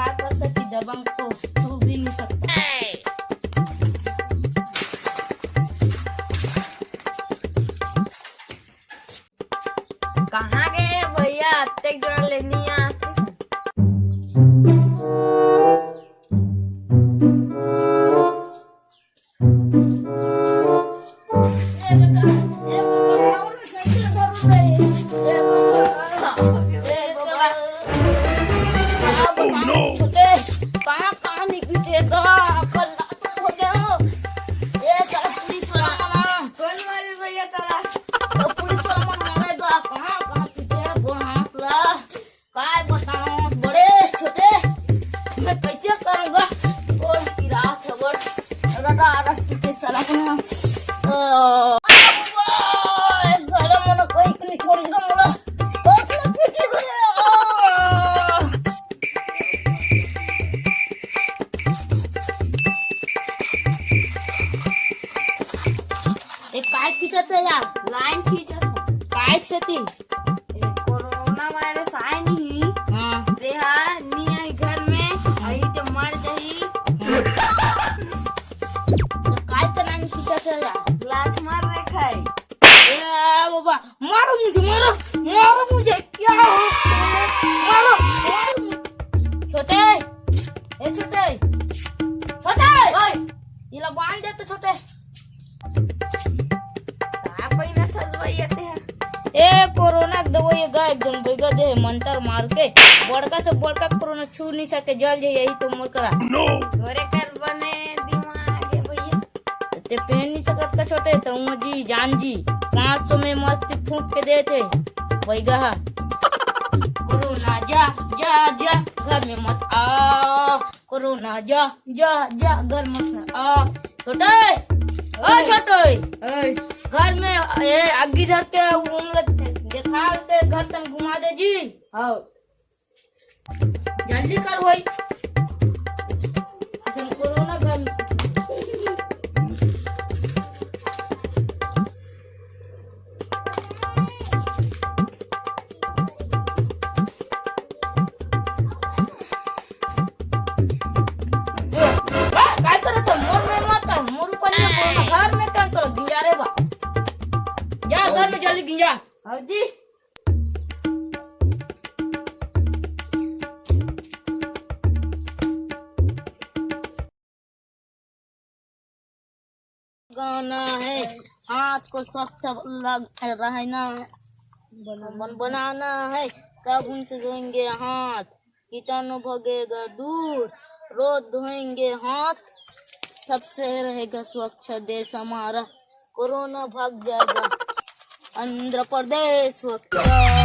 क्या कर सकती, दबंग को छू भी नहीं सकता। कहाँ गए भैया? अत्ते जन लेनी है। कहाँ कहाँ निकलेगा, कल रात हो गया हो। ये चला पुलिस वाला कौन मारे भैया? चला तो पुलिस वाला मारेगा। कहाँ कहाँ पीछे गोहाकला, काय बताऊं बड़े छोटे, मैं कैसे करूँगा। और की रात है बड़ रटा रट के साला साला मन कोई नहीं छोड़ेगा मोला। इतना पीछे से एक काय खींचते यार, लाइन खींचत हो। काय से ती कोरोना वायरस आए नहीं हाँ देहा नी आई घर में आई तो मर जाही। तो काय का नाम खींचते यार। लाच मार रखा है। ए बाबा मारो मुझे, मारो मुझे, क्या हो मारो मारो। छोटे ए छोटे ओए ये ला बांध दे तो छोटे। पहिना थल भैया तेहा। ए कोरोना दवाई गायब जन बैगा दे मंतर मार के, बड़का से बड़का कोरोना छू नहीं सके, जल जाए यही तो मोर करा। तोरे कर बने दिमाग है भैया। ते पहन नहीं सकत का छोटे, तो जी जान जी 500 में मस्ती फूंक के देते बैगा। कोरोना जा जा जा घर में मत आ, कोरोना जा जा जा घर मत आ। छोटे ओ छोटे घर में ये आगी धर के देखा के घर तक घुमा दे जी। हाँ जल्दी कर भाई, कोरोना घर में काय करत है? मोर में मत मोर ऊपर नहीं कोरोना घर में काम करो गिंजा रे बा, जा घर में जल्दी गिंजा। हाँ जी। गाना है, हाथ को स्वच्छ रहना है, बनाना है, साबुन से धोएंगे हाथ, कीटाणु भगेगा दूर, रोज धोएंगे हाथ, सबसे रहेगा स्वच्छ देश हमारा, कोरोना भाग जाएगा आंध्र प्रदेश स्वच्छ।